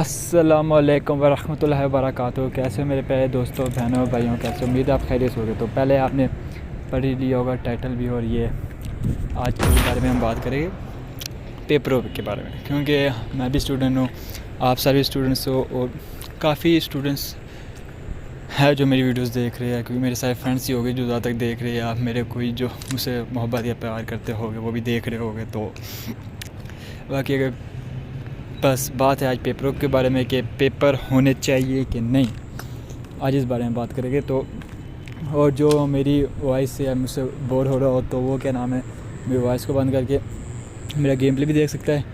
अस्सलामुअलैकुम वरहमतुल्लाहि वबरकातुहू। कैसे हो मेरे प्यारे दोस्तों, बहनों, भाइयों? कैसे? उम्मीद है आप खैरियत होगे। तो पहले आपने पढ़ ही लिया होगा टाइटल भी। और ये आज के बारे में हम बात करेंगे पेपरों के बारे में, क्योंकि मैं भी स्टूडेंट हूँ, आप सभी स्टूडेंट्स हो और काफ़ी स्टूडेंट्स है जो मेरी वीडियोस देख रहे हैं, क्योंकि मेरे सारे फ्रेंड्स ही हो गए जो ज़्यादा तक देख रहे हैं। आप मेरे कोई जो मुझसे मोहब्बत या प्यार करते होगे वो भी देख रहे होगे। तो बाकी अगर बस बात है आज पेपरों के बारे में कि पेपर होने चाहिए कि नहीं, आज इस बारे में बात करेंगे। तो और जो मेरी वॉइस से मुझसे बोर हो रहा हो तो वो क्या नाम है, मेरी वॉइस को बंद करके मेरा गेम प्ले भी देख सकता है।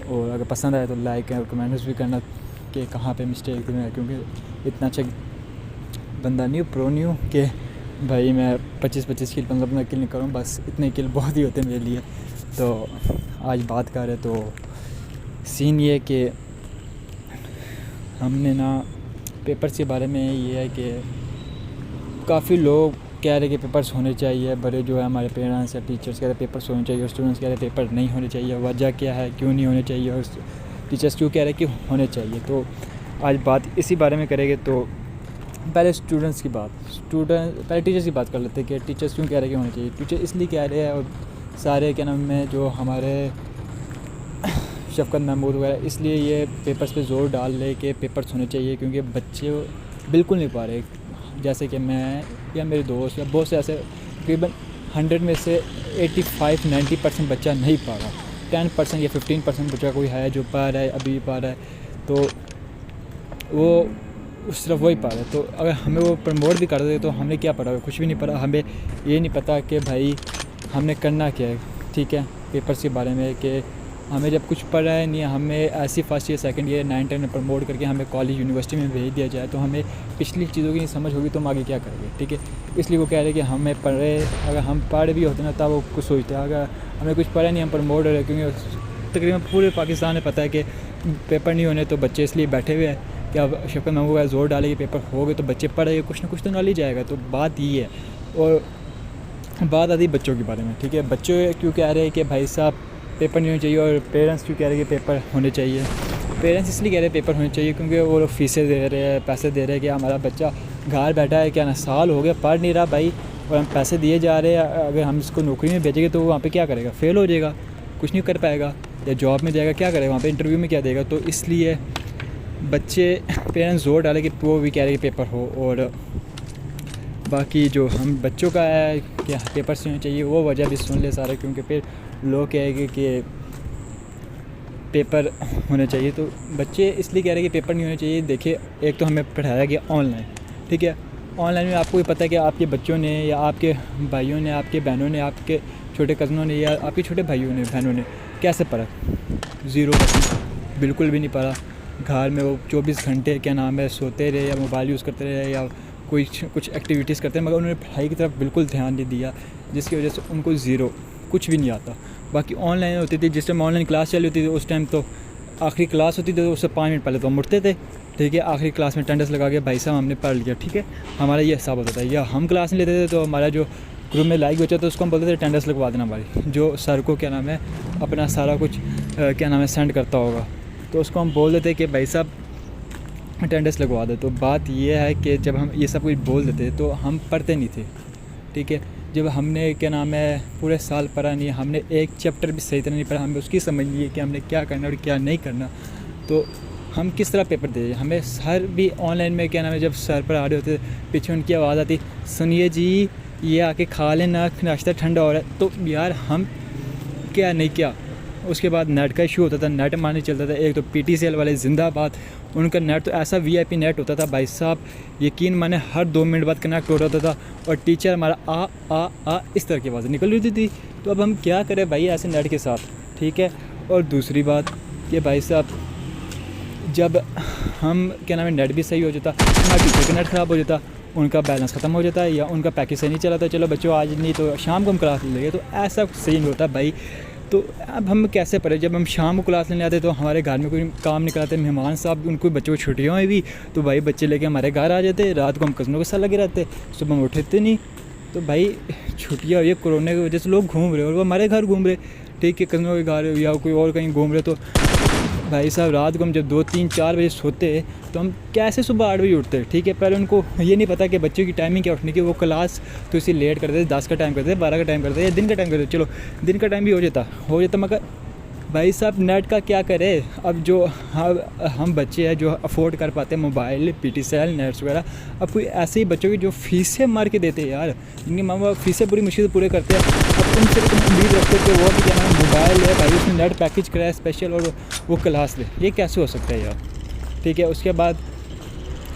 और अगर पसंद आए तो लाइक और कमेंट्स भी करना कि कहाँ पे मिस्टेक थी मैं, क्योंकि इतना अच्छा बंदा नहीं हूँ, प्रो नहीं हूँ कि भाई मैं 25-25 किल 15 किल नहीं करूँ। बस इतने किल बहुत ही होते हैं मेरे लिए। तो आज बात कर रहे तो सीन ये कि हमने ना पेपर्स के बारे में ये है कि काफ़ी लोग कह रहे कि पेपर्स होने चाहिए। बड़े जो है हमारे पेरेंट्स या टीचर्स कह रहे पेपर्स होने चाहिए, और स्टूडेंट्स कह रहे पेपर नहीं होने चाहिए। वजह क्या है, क्यों नहीं होने चाहिए, और टीचर्स क्यों कह रहे कि होने चाहिए। तो आज बात इसी बारे में करेंगे। तो पहले स्टूडेंट्स की बात, पहले टीचर्स की बात कर लेते हैं कि टीचर्स क्यों कह रहे कि होने चाहिए। टीचर इसलिए कह रहे हैं, और सारे क्या नाम है जो हमारे शफ़क़त महमूद वगैरह, इसलिए ये पेपर्स पे ज़ोर डाल रहे कि पेपर्स होने चाहिए, क्योंकि बच्चे बिल्कुल नहीं पा रहे। जैसे कि मैं या मेरे दोस्त या बहुत से ऐसे तकरीबन 100 में से 85-90% बच्चा नहीं पा रहा। 10% या 15% बच्चा कोई है जो पा रहा है, अभी पा रहा है, तो वो उस तरफ वही पा रहा है। तो अगर हमें वो प्रमोट भी कर दे तो हमने क्या पढ़ा, कुछ भी नहीं पढ़ा। हमें ये नहीं पता कि भाई हमने करना क्या है, ठीक है, पेपर्स के बारे में। कि हमें जब कुछ पढ़ा है नहीं, हमें ऐसी फर्स्ट ईयर सेकंड ईयर 9-10 में प्रमोट करके हमें कॉलेज यूनिवर्सिटी में भेज दिया जाए, तो हमें पिछली चीज़ों की नहीं समझ होगी तो हम आगे क्या करेंगे, ठीक है। इसलिए वो कह रहे हैं कि हमें पढ़े, अगर हम पढ़ भी होते ना तब वो कुछ सोचते हैं। अगर हमें कुछ पढ़ा नहीं, हम प्रमोट हो रहे, क्योंकि तकरीबन पूरे पाकिस्तान में पता है कि पेपर नहीं होने, तो बच्चे इसलिए बैठे हुए हैं कि अब शफ़क़त महमूद का ज़ोर डाले कि पेपर हो गए तो बच्चे पढ़ेंगे, कुछ ना कुछ तो ना ली जाएगा। तो बात ये है। और बात आती है बच्चों के बारे में, ठीक है। बच्चे क्यों कह रहे हैं कि भाई साहब पेपर नहीं होने चाहिए, और पेरेंट्स क्यों कह रहे हैं कि पेपर होने चाहिए। पेरेंट्स इसलिए कह रहे हैं पेपर होने चाहिए क्योंकि वो लोग फ़ीसें दे रहे हैं, पैसे दे रहे हैं कि हमारा बच्चा घर बैठा है, क्या ना साल हो गया पढ़ नहीं रहा भाई, और हम पैसे दिए जा रहे हैं। अगर हम इसको नौकरी में भेजेंगे तो वहाँ पे क्या करेगा, फ़ेल हो जाएगा, कुछ नहीं कर पाएगा। या जॉब में जाएगा, क्या करेगा वहाँ पे, इंटरव्यू में क्या देगा। तो इसलिए बच्चे पेरेंट्स जोर डाले कि वो भी कह रहे हैं पेपर हो। और बाकी जो हम बच्चों का है कि पेपर से होने चाहिए, वो वजह भी सुन ले सारे, क्योंकि फिर लोग कहेंगे कि पेपर होने चाहिए। तो बच्चे इसलिए कह रहे हैं कि पेपर नहीं होने चाहिए। देखिए, एक तो हमें पढ़ाया गया ऑनलाइन, ठीक है। ऑनलाइन में आपको भी पता है कि आपके बच्चों ने या आपके भाइयों ने, आपके बहनों ने, आपके छोटे कज़नों ने या आपके छोटे भाइयों ने, बहनों ने कैसे पढ़ा, 0%, बिल्कुल भी नहीं पढ़ा। घर में वो 24 घंटे क्या नाम है सोते रहे, या मोबाइल यूज़ करते रहे, या कुछ एक्टिविटीज़ करते हैं, मगर उन्होंने पढ़ाई की तरफ बिल्कुल ध्यान नहीं दिया, जिसकी वजह से उनको ज़ीरो, कुछ भी नहीं आता। बाकी ऑनलाइन होती थी, जिस टाइम ऑनलाइन क्लास चली होती थी उस टाइम तो आखिरी क्लास होती थी तो उससे 5 मिनट पहले तो हम उठते थे, ठीक है। आखिरी क्लास में अटेंडेंस लगा के भाई साहब हमने पढ़ लिया, ठीक है, हमारा ये हिसाब होता था। या हम क्लास नहीं लेते थे तो हमारा जो ग्रुप में लाइक बचा तो उसको हम बोलते थे अटेंडेंस लगवा देना हमारी, जो सर को क्या नाम है अपना सारा कुछ क्या नाम है सेंड करता होगा, तो उसको हम बोल देते कि भाई साहब अटेंडेंस लगवा दे। तो बात ये है कि जब हम ये सब कुछ बोल देते तो हम पढ़ते नहीं थे, ठीक है। जब हमने क्या नाम है पूरे साल पढ़ा नहीं, हमने एक चैप्टर भी सही तरह नहीं पढ़ा, हमें उसकी समझ नहीं है कि हमने क्या करना और क्या नहीं करना, तो हम किस तरह पेपर दे। हमें सर भी ऑनलाइन में क्या नाम है जब सर पर आ रहे होते पीछे उनकी आवाज़ आती, सुनिए जी ये आके खा लेना, नाश्ता ठंडा हो रहा है। तो यार हम क्या नहीं क्या। उसके बाद नेट का इशू होता था, नेट मारने चलता था। एक तो PTCL वाले जिंदाबाद, उनका नेट तो ऐसा VIP नेट होता था भाई साहब, यकीन माने हर 2 मिनट बाद कनेक्ट हो रहा था। और टीचर हमारा आ इस तरह की आवाज़ें निकल रही थी। तो अब हम क्या करें भाई ऐसे नेट के साथ, ठीक है। और दूसरी बात कि भाई साहब जब हम क्या नाम है नेट भी सही हो जाता, हमारे टीचर का नेट ख़राब हो जाता, उनका बैलेंस ख़त्म हो जाता है, या उनका पैकेज सही नहीं चलाता, चलो बच्चों आज नहीं तो शाम को हम क्लास ले लेंगे। तो ऐसा सही नहीं होता भाई। तो अब हम कैसे पढ़े, जब हम शाम को क्लास लेने आते तो हमारे घर में कोई काम नहीं कराते, मेहमान साहब उनको बच्चों को छुट्टियों में भी, तो भाई बच्चे लेके हमारे घर आ जाते, रात को हम कज़नों के साथ लगे रहते, सुबह हम उठते नहीं। तो भाई छुट्टियाँ हुई कोरोना की वजह से लोग घूम रहे और वो हमारे घर घूम रहे, ठीक है, कज़नों के घर या कोई और कहीं घूम रहे, तो भाई साहब रात को हम जब 2-3-4 बजे सोते तो हम कैसे सुबह 8 बजे उठते, ठीक है। पहले उनको ये नहीं पता कि बच्चों की टाइमिंग क्या उठने की, वो क्लास तो इसी लेट करते थे, 10 का टाइम करते थे, 12 का टाइम करते थे, या दिन का टाइम करते थे। चलो दिन का टाइम भी हो जाता, मगर भाई साहब नेट का क्या करे। अब जो हम बच्चे हैं जो अफोर्ड कर पाते हैं मोबाइल, पीटीसीएल, नेट्स वगैरह, अब कोई ऐसे ही बच्चों की जो फीसें मार के देते हैं यार, जिनके माँ बाप फीसें पूरी मुश्किल से पूरे करते हैं, अब उनसे तुम उम्मीद रखते हो कि वो भी क्या नाम मोबाइल है भाई, उसमें नेट पैकेज कराए स्पेशल और वो क्लास ले, ये कैसे हो सकता है यार, ठीक है। उसके बाद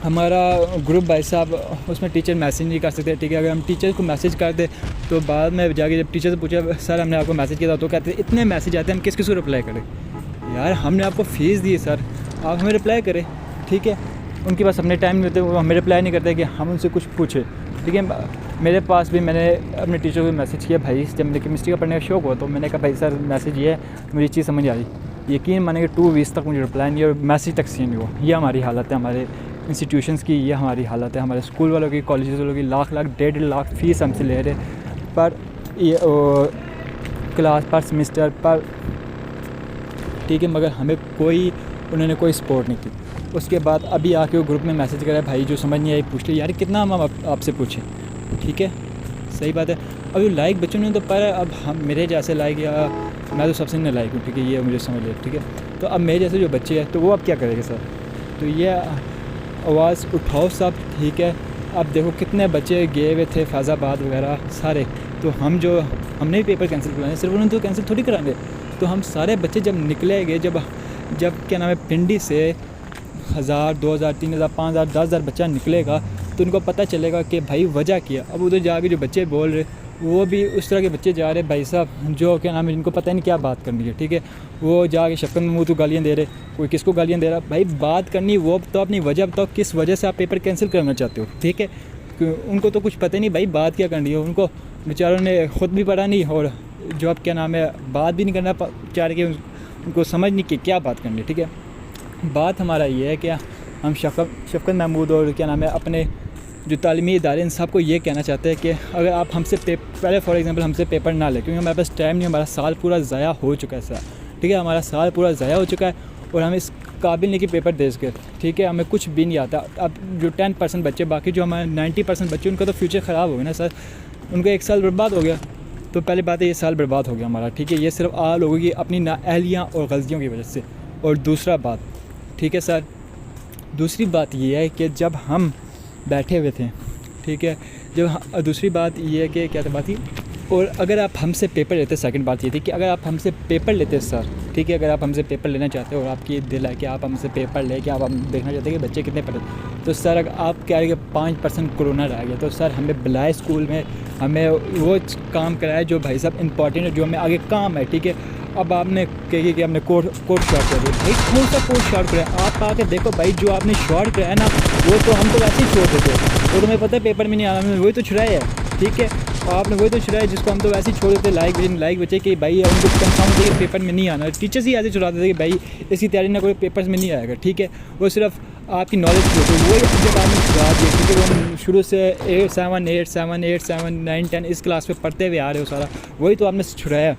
हमारा ग्रुप भाई साहब, उसमें टीचर मैसेज नहीं कर सकते, ठीक है। अगर हम टीचर को मैसेज कर दे तो बाद में जाके जब टीचर से पूछा सर हमने आपको मैसेज किया था, तो कहते हैं इतने मैसेज आते हैं हम किस किस को रिप्लाई करें। यार हमने आपको फ़ीस दी है सर, आप हमें रिप्लाई करें, ठीक है। उनके पास अपने टाइम नहीं होते, वो हमें रिप्लाई नहीं करते कि हम उनसे कुछ पूछें, ठीक है। मेरे पास भी मैंने अपने टीचर को मैसेज किया भाई, जब मुझे केमिस्ट्री का पढ़ने का शौक हुआ तो मैंने कहा भाई सर मैसेज ये है, मुझे चीज़ समझ आई। यकीन माने कि 2 वीक्स तक मुझे रिप्लाई नहीं और मैसेज तक सीन नहीं हुआ। ये हमारी हालत है, हमारे इंस्टीट्यूशंस की ये हमारी हालत है, हमारे स्कूल वालों की, कॉलेजेस वालों की लाख 1.5 लाख फ़ीस हमसे ले रहे पर ये क्लास पर सेमेस्टर पर, ठीक है। मगर हमें उन्होंने कोई सपोर्ट नहीं की। उसके बाद अभी आके वो ग्रुप में मैसेज करा भाई जो समझ नहीं आई पूछ ली, यार कितना हम आपसे पूछें, ठीक है, सही बात है। अभी लाइक बच्चों ने तो पर अब हम मेरे जैसे लाइक, या मैं तो सबसे नहीं लाइक हूँ, ठीक है, ये मुझे समझ लिया, ठीक है। तो अब मेरे जैसे जो बच्चे हैं तो वो अब क्या करेंगे सर, तो ये आवाज़ उठाओ सब, ठीक है। अब देखो कितने बच्चे गए हुए थे फैज़ाबाद वगैरह सारे, तो हमने भी पेपर कैंसिल कराने, सिर्फ उन्होंने तो कैंसिल थोड़ी कराएंगे। तो हम सारे बच्चे जब निकलेंगे, जब क्या नाम है पिंडी से 1000, 2000, 3000, 5000, 10,000 बच्चा निकलेगा तो उनको पता चलेगा कि भाई वजह क्या। अब उधर जाके जो बच्चे बोल रहे वो भी उस तरह के बच्चे जा रहे भाई साहब जो क्या नाम है जिनको पता ही नहीं क्या बात करनी है, ठीक है। वो जाके शक्ल में मुँह तो गालियाँ दे रहे, कोई किसको गालियाँ दे रहा। भाई बात करनी वो तो अपनी वजह बताओ, किस वजह से आप पेपर कैंसिल करना चाहते हो, ठीक है। उनको तो कुछ पता नहीं भाई बात क्या करनी है, उनको बेचारों ने ख़ुद भी पढ़ा नहीं और जो अब क्या नाम है बात भी नहीं करना चाह रहे कि उनको समझ नहीं कि क्या बात करनी है, ठीक है। बात हमारा ये है कि हम शफ़क़त महमूद और क्या नाम है अपने जो तालीमी इदारे इन सबको ये कहना चाहते हैं कि अगर आप हमसे पहले फॉर एग्जांपल हमसे पेपर ना लें, क्योंकि हमारे पास टाइम नहीं, हमारा साल पूरा ज़ाया हो चुका है सर, ठीक है। हमारा साल पूरा ज़ाया हो चुका है और हम इस काबिल नहीं कि पेपर दे सके, ठीक है। हमें कुछ भी नहीं आता। अब जो 10% बच्चे, बाकी जो हमारे 90% बच्चे, उनका तो फ्यूचर ख़राब हो गया ना सर, उनका 1 साल बर्बाद हो गया। तो पहली बात है ये साल बर्बाद हो गया हमारा, ठीक है। ये सिर्फ आप लोगों की अपनी नाअहलियाँ और गलतियों की वजह से। और दूसरा बात, ठीक है सर, दूसरी बात ये है कि जब हम बैठे हुए थे, ठीक है, दूसरी बात ये है कि क्या बात थी, और अगर आप हमसे पेपर लेते, सेकंड बात ये थी कि अगर आप हमसे पेपर लेते सर, ठीक है, अगर आप हमसे पेपर लेना चाहते हो और आपकी दिल है कि आप हमसे पेपर ले कि आप देखना चाहते हैं कि बच्चे कितने पढ़े, तो सर अगर आप कह रहे हैं कि 5% कोरोना रह गया, तो सर हमें बुलाए स्कूल में, हमें वो काम कराए जो भाई साहब इंपॉर्टेंट है, जो हमें आगे काम है, ठीक है। अब आपने कही कि हमने कोड शॉर्ट कर दिया, भाई कौन सा कोड शॉर्ट कराया, आप आके देखो भाई जो आपने शॉर्ट कराया ना वो तो हम तो वैसे ही छोड़ देते, वो तुम्हें पता है पेपर में नहीं आना, हमने वही तो छुड़ाया है, ठीक है। आपने वही तो छुड़ाया जिसको हम तो वैसे ही छोड़ देते लाइक बचे कि भाई उनको कंफर्म होता है कि पेपर में नहीं आना। टीचर्स ही ऐसे छुड़ा देते कि भाई इसकी तैयारी ना कोई पेपर्स में नहीं आएगा, ठीक है। वो सिर्फ आपकी नॉलेज की होती है, वही जब आपने छुड़ा दिया, ठीक है। वो हम शुरू से 7, 8, 9, 10 इस क्लास में पढ़ते हुए आ रहे हो, सारा वही तो आपने छुड़ाया।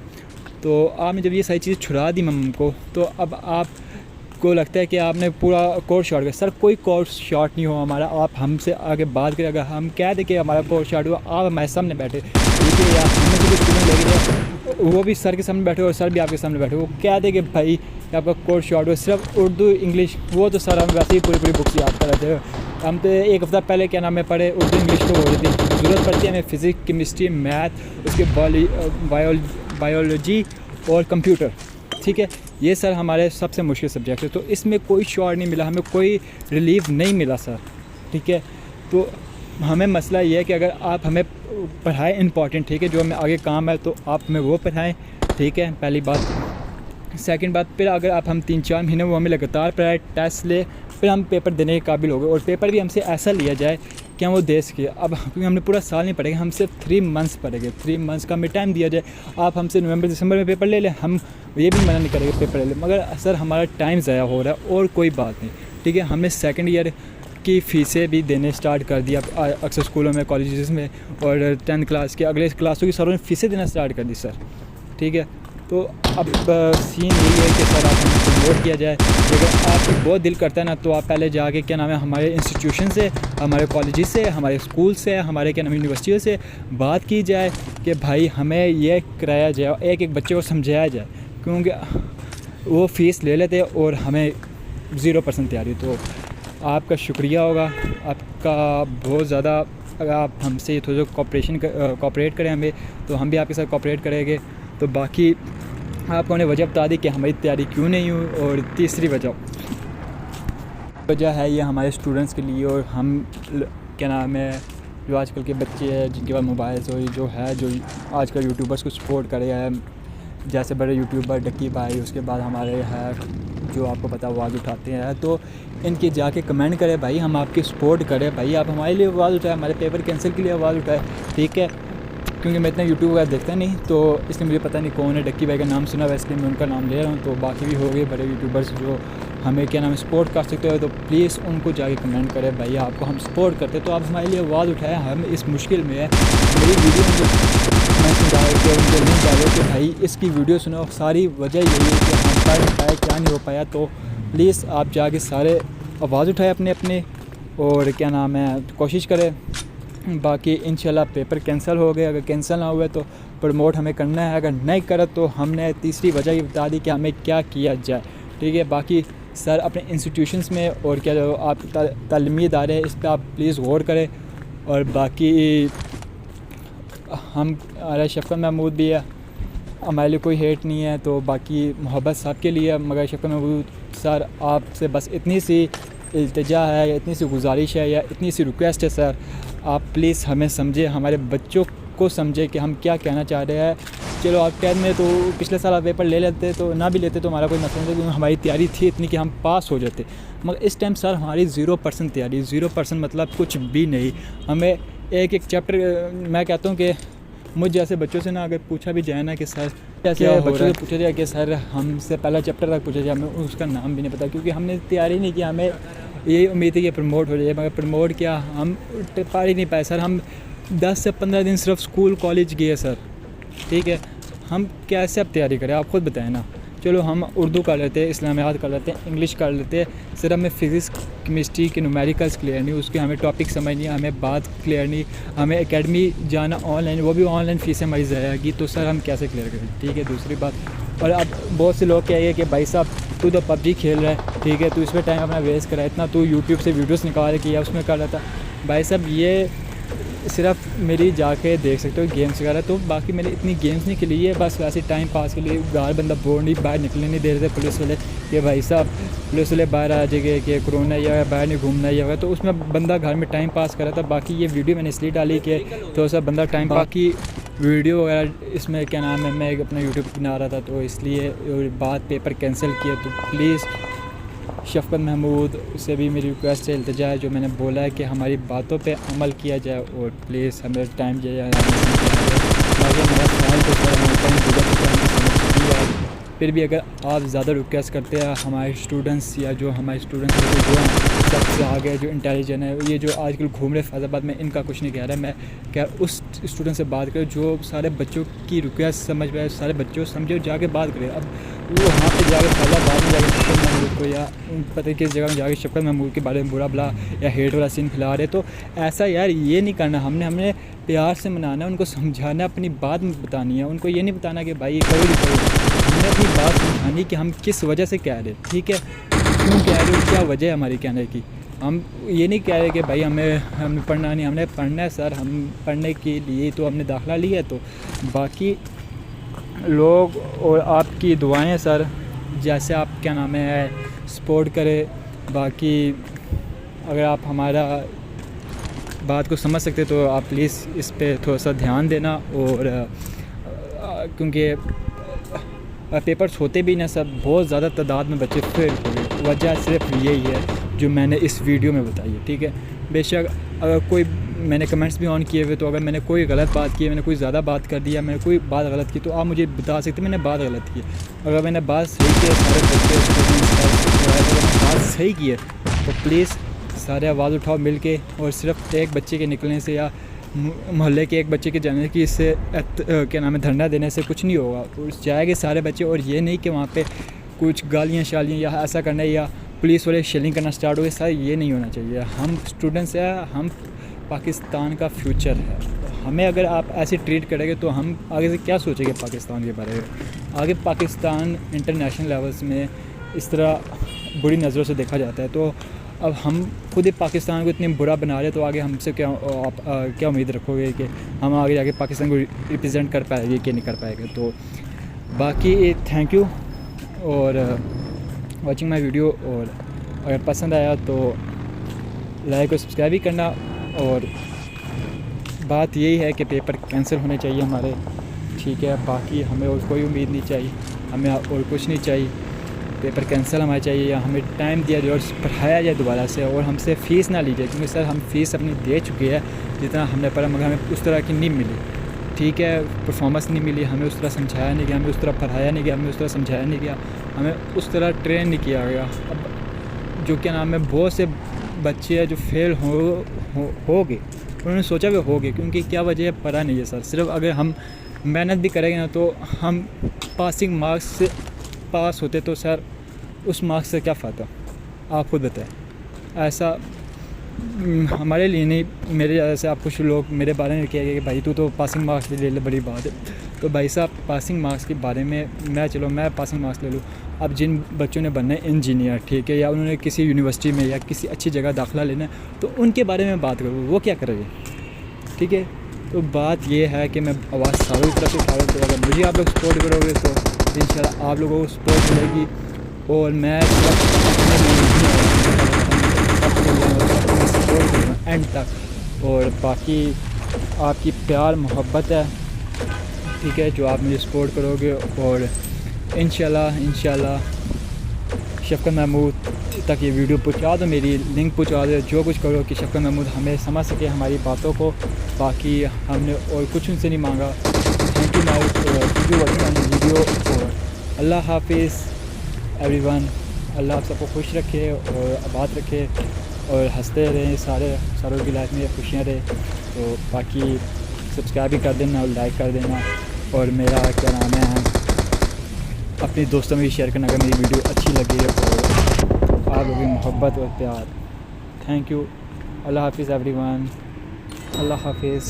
तो आपने जब ये सारी चीज़ें छुड़ा दी मम्मी को, तो अब आपको लगता है कि आपने पूरा कोर्स शॉर्ट किया। सर कोई कोर्स शॉर्ट नहीं हुआ हमारा, आप हमसे आगे बात करें, अगर हम कह दें कि हमारा कोर्स शॉर्ट हुआ, आप हमारे सामने बैठे, ठीक है, या हमने जो स्टूडेंट लेके गए वो भी सर के सामने बैठे और सर भी आपके सामने बैठे, वो कह दे कि भाई आपका कोर्स शॉर्ट हुआ, सिर्फ उर्दू इंग्लिश, वो तो सर हम वैसे ही पूरी बुक्स याद कर रहे थे। हम तो 1 हफ़्ता पहले क्या नाम है पढ़े, उर्दू इंग्लिश तो हो रही थी, ज़रूरत पड़ती है हमें फ़िज़िक्स, केमिस्ट्री, मैथ, उसके बायोलॉजी और कंप्यूटर, ठीक है। ये सर हमारे सबसे मुश्किल सब्जेक्ट है, तो इसमें कोई शॉर्ट नहीं मिला, हमें कोई रिलीफ नहीं मिला सर, ठीक है। तो हमें मसला ये है कि अगर आप हमें पढ़ाएं इंपॉर्टेंट, ठीक है, जो हमें आगे काम है तो आप हमें वो पढ़ाएं, ठीक है, पहली बात। सेकंड बात, फिर अगर आप हम 3-4 महीने वो हमें लगातार पढ़ाएं, टेस्ट ले, फिर हम पेपर देने के काबिल हो गए, और पेपर भी हमसे ऐसा लिया जाए कि हम वो दे सके। अब क्योंकि हमने पूरा साल नहीं पढ़ेंगे, हम सिर्फ 3 मंथ्स पढ़ेंगे, 3 मंथ्स का हमें टाइम दिया जाए। आप हमसे नवंबर दिसंबर में पेपर ले लें, हम ये भी मना नहीं करेंगे पेपर ले लें, मगर सर हमारा टाइम ज़ाया हो रहा है और कोई बात नहीं, ठीक है। हमने सेकेंड ईयर की फ़ीसें भी देने स्टार्ट कर दिया अक्सर स्कूलों में, कॉलेजेस में, और 10th क्लास के अगले क्लासों की सरों ने फ़ीसें देना स्टार्ट कर दी सर, ठीक है। तो अब सीन यही है कि सर आप सपोर्ट किया जाए। अगर आपको बहुत दिल करता है ना तो आप पहले जाके क्या नाम है हमारे इंस्टीट्यूशन से, हमारे कॉलेजेस से, हमारे स्कूल से, हमारे क्या नाम है यूनिवर्सिटियों से बात की जाए कि भाई हमें ये कराया जाए, एक एक बच्चे को समझाया जाए, क्योंकि वो फ़ीस ले लेते और हमें 0% तैयारी। तो आपका शुक्रिया होगा, आपका बहुत ज़्यादा। अगर आप हमसे थोड़ा कोऑपरेट करें हमें, तो हम भी आपके साथ कोऑपरेट करेंगे। तो बाकी आपको हमने वजह बता दी कि हमारी तैयारी क्यों नहीं हुई। और तीसरी वजह है ये हमारे स्टूडेंट्स के लिए, और हम क्या नाम है जो आजकल के बच्चे हैं जिनके पास मोबाइल्स और जो आजकल यूट्यूबर्स को सपोर्ट करे हैं, जैसे बड़े यूट्यूबर डक्की भाई, उसके बाद हमारे हैं जो आपको पता आवाज़ उठाते हैं, तो इनके जाके कमेंट करें भाई हम आपकी सपोर्ट करें, भाई आप हमारे लिए आवाज़ उठाएं, हमारे पेपर कैंसिल के लिए आवाज़ उठाएं, ठीक है। क्योंकि मैं इतना यूट्यूब वगैरह देखता नहीं, तो इसलिए मुझे पता नहीं कौन है। डक्की भाई का नाम सुना हुआ, इसलिए मैं उनका नाम ले रहा हूँ। तो बाकी भी हो गए बड़े यूट्यूबर्स जो हमें क्या नाम है सपोर्ट कर सकते हो, तो प्लीज़ उनको जाके कमेंट करें भाई आपको हम सपोर्ट करते, तो आप हमारे लिए आवाज़ उठाएं, हम इस मुश्किल में है। मेरी वीडियो मैं डाल के उनको लिंक डालो कि भाई इसकी वीडियो सुनो। सारी वजह यही है कि हम पढ़ नहीं पाए, क्या नहीं हो पाया। तो प्लीज़ आप जाके सारे आवाज़ उठाए अपने और क्या नाम है कोशिश करें। बाकी इंशाल्लाह पेपर कैंसिल हो गए, अगर कैंसिल ना हुए तो प्रमोट हमें करना है, अगर नहीं करा तो हमने तीसरी वजह ये बता दी कि हमें क्या किया जाए, ठीक है। बाकी सर अपने इंस्टीट्यूशंस में और क्या जो आप तालीमी इदारे हैं इस पर आप प्लीज़ गौर करें। और बाकी हमारा शफ़क़त महमूद भी है, हमारे लिए कोई हेट नहीं है, तो बाकी मोहब्बत सबके लिए है। मगर शफ़क़त महमूद सर आपसे बस इतनी सी इल्तिजा है, या इतनी सी गुजारिश है, या इतनी सी रिक्वेस्ट है सर, आप प्लीज़ हमें समझे, हमारे बच्चों को समझे कि हम क्या कहना चाह रहे हैं। चलो आप कहते में तो पिछले साल आप पेपर ले लेते तो ना भी लेते तो हमारा कोई मसला नहीं, क्योंकि हमारी तैयारी थी इतनी कि हम पास हो जाते। मगर इस टाइम सर हमारी 0% तैयारी, 0% मतलब कुछ भी नहीं। हमें एक एक चैप्टर, मैं कहता हूँ कि मुझ जैसे बच्चों से ना अगर पूछा भी जाए ना कि सर जैसे बच्चों से पूछा जाए कि सर हमसे पहला चैप्टर तक पूछा जाए, हमें उसका नाम भी नहीं पता, क्योंकि हमने तैयारी नहीं की। हमें यही उम्मीद है कि प्रमोट हो जाए, मगर प्रमोट क्या हम पढ़ ही नहीं पाए सर। हम 10 से 15 दिन सिर्फ स्कूल कॉलेज गए सर, ठीक है। हम कैसे अब तैयारी करें, आप ख़ुद बताएं ना। चलो हम उर्दू कर लेते हैं, इस्लामियात कर लेते हैं, इंग्लिश कर लेते हैं, सिर्फ हमें फ़िज़िक्स केमिस्ट्री के न्यूमेरिकल्स क्लियर नहीं, उसके हमें टॉपिक समझ नहीं, हमें बात क्लियर नहीं, हमें एकेडमी जाना ऑनलाइन, वो भी ऑनलाइन फ़ीसें हमारी ज़ाया की, तो सर हम कैसे क्लियर करें, ठीक है। दूसरी बात, और अब बहुत से लोग कहेंगे कि भाई साहब तू तो पबजी खेल रहा है, ठीक है, तू इस पर टाइम अपना वेस्ट करा, इतना तू यूट्यूब से वीडियोस निकाल के या उसमें कर रहा था। भाई साहब ये सिर्फ मेरी जाके देख सकते हो गेम्स वगैरह, तो बाकी मैंने इतनी गेम्स नहीं खेली है, बस वैसे टाइम पास के लिए। बाहर बंदा बोर नहीं, बाहर निकलने नहीं दे रहे थे पुलिस वाले कि भाई साहब पुलिस वाले बाहर आ जाएंगे कि कोरोना या बाहर नहीं घूमना ही होगा, तो उसमें बंदा घर में टाइम पास कर रहा था। बाकी ये वीडियो मैंने इसलिए डाली कि थोड़ा सा बंदा टाइम बाकी वीडियो वगैरह इसमें क्या नाम है मैं अपना यूट्यूब बना रहा था, तो इसलिए बात पेपर कैंसिल किया। तो प्लीज़ शफ़क़त महमूद से भी मेरी रिक्वेस्ट है, इल्तिजा है, जो मैंने बोला है कि हमारी बातों पे अमल किया जाए, और प्लीज़ हमें टाइम दिया जाए। हमारा साल तो टाइम गुजर, फिर भी अगर आप ज़्यादा रिक्वेस्ट करते हैं हमारे स्टूडेंट्स, या जो हमारे स्टूडेंट्स जो सबसे आगे जो इंटेलिजेंट है, ये जो आजकल घूम रहे फैज़ाबाद में, इनका कुछ नहीं कह रहा है। मैं क्या उस स्टूडेंट से बात करें जो सारे बच्चों की रिक्वेस्ट समझ पाए, सारे बच्चों समझे, जाके बात करें। अब वो वहाँ पे जाके फैज़ाबाद में जाके शफ़क़त महमूद को या पता किस जगह में जाके शफ़क़त महमूद के बारे में बुरा भला या हेट वाला सीन फैला रहे, तो ऐसा यार ये नहीं करना। हमने प्यार से मनाना है, उनको समझाना, अपनी बात बतानी है, उनको ये नहीं बताना कि भाई ये करो नहीं करो। हमने अपनी बात समझानी कि हम किस वजह से कह रहे, ठीक है, क्यों कह रहे हो, क्या वजह है हमारी कहने की। हम ये नहीं कह रहे कि भाई हमें पढ़ना नहीं, हमने पढ़ना है सर, हम पढ़ने के लिए तो हमने दाखिला लिया है। तो बाकी लोग और आपकी दुआएं सर, जैसे आप क्या नाम है सपोर्ट करें। बाकी अगर आप हमारा बात को समझ सकते तो आप प्लीज़ इस पे थोड़ा सा ध्यान देना। और क्योंकि पेपर्स होते भी ना सब, बहुत ज़्यादा तादाद में बच्चे फेल हो गए, वजह सिर्फ यही है जो मैंने इस वीडियो में बताई है, ठीक है। बेशक अगर कोई मैंने कमेंट्स भी ऑन किए हुए, तो अगर मैंने कोई गलत बात की है, मैंने कोई ज़्यादा बात कर दिया, मैंने कोई बात गलत की, तो आप मुझे बता सकते मैंने बात गलत की। अगर मैंने बात सही की है, सारे बच्चे बात सही की है, तो प्लीज़ सारे आवाज़ उठाओ मिल के, और सिर्फ एक बच्चे के निकलने से या मोहल्ले के एक बच्चे के जाने की इससे क्या नाम है धरना देने से कुछ नहीं होगा। तो जाएंगे सारे बच्चे, और ये नहीं कि वहाँ पे कुछ गालियाँ शालियाँ या ऐसा करना है या पुलिस वाले शेलिंग करना स्टार्ट हो गए, सर ये नहीं होना चाहिए। हम स्टूडेंट्स हैं, हम पाकिस्तान का फ्यूचर है। हमें अगर आप ऐसे ट्रीट करेंगे तो हम आगे से क्या सोचेंगे पाकिस्तान के बारे में। आगे पाकिस्तान इंटरनेशनल लेवल्स में इस तरह बुरी नज़रों से देखा जाता है, तो अब हम खुद ही पाकिस्तान को इतनी बुरा बना रहे हैं, तो आगे हमसे क्या उम्मीद रखोगे कि हम आगे जाके पाकिस्तान को रिप्रेजेंट कर पाएंगे कि नहीं कर पाएंगे। तो बाकी थैंक यू और वाचिंग माय वीडियो, और अगर पसंद आया तो लाइक और सब्सक्राइब भी करना। और बात यही है कि पेपर कैंसिल होने चाहिए हमारे, ठीक है। बाकी हमें और कोई उम्मीद नहीं चाहिए, हमें और कुछ नहीं चाहिए। पेपर कैंसिल हमारे चाहिए या हमें टाइम दिया जाए और पढ़ाया जाए दोबारा से, और हमसे फ़ीस ना ली जाए, क्योंकि सर हम फ़ीस अपनी दे चुके हैं जितना हमने पढ़ा, मगर हमें उस तरह की नहीं मिली, ठीक है। परफॉर्मेंस नहीं मिली, हमें उस तरह समझाया नहीं गया, हमें उस तरह पढ़ाया नहीं गया, हमें उस तरह समझाया नहीं गया, हमें उस तरह ट्रेन नहीं किया गया। अब जो क्या नाम है, बहुत से बच्चे हैं जो फेल हो गए, उन्होंने सोचा भी हो गए, क्योंकि क्या वजह है, पढ़ा नहीं है सर। सिर्फ अगर हम मेहनत भी करेंगे ना तो हम पासिंग मार्क्स से पास होते, तो सर उस मार्क्स से क्या फ़ायदा, आप खुद बताएं। ऐसा हमारे लिए नहीं, मेरे जैसे आप कुछ लोग मेरे बारे में कहेंगे कि भाई तू तो पासिंग मार्क्स ले ले, बड़ी बात है। तो भाई साहब पासिंग मार्क्स के बारे में मैं पासिंग मार्क्स ले लूँ। अब जिन बच्चों ने बनना है इंजीनियर, ठीक है, या उन्होंने किसी यूनिवर्सिटी में या किसी अच्छी जगह दाखिला लेना है, तो उनके बारे में बात करूँ, वो क्या करेंगे, ठीक है। तो बात ये है कि मैं आवाज़ सारों की तरफ से उठा रहा हूँ, तो अगर मुझे आप लोग सपोर्ट करोगे तो इंशाल्लाह आप लोगों को सपोर्ट मिलेगी। और मैं सपोर्ट करूँगा एंड तक। और बाकी आपकी प्यार मोहब्बत है, ठीक है, जो आप मुझे सपोर्ट करोगे। और इंशाल्लाह शफ़क़त महमूद तक ये वीडियो पहुंचा दो, मेरी लिंक पहुंचा दो, जो कुछ करो कि शफ़क़त महमूद हमें समझ सके हमारी बातों को। बाकी हमने और कुछ उनसे नहीं मांगा। थैंक यू वाचिंग वीडियो, और अल्लाह हाफिज़ एवरीवन। अल्लाह आप सबको खुश रखे और आबाद रखे और हंसते रहें, सारों की लाइफ में खुशियाँ रहे। तो बाकी सब्सक्राइब भी कर देना और लाइक कर देना, और मेरा क्या नाम है, अपने दोस्तों में भी शेयर करना अगर मेरी वीडियो अच्छी लगी और आप लोगों की मोहब्बत और प्यार। Thank you. अल्लाह हाफिज़ एवरीवन। अल्लाह हाफिज़।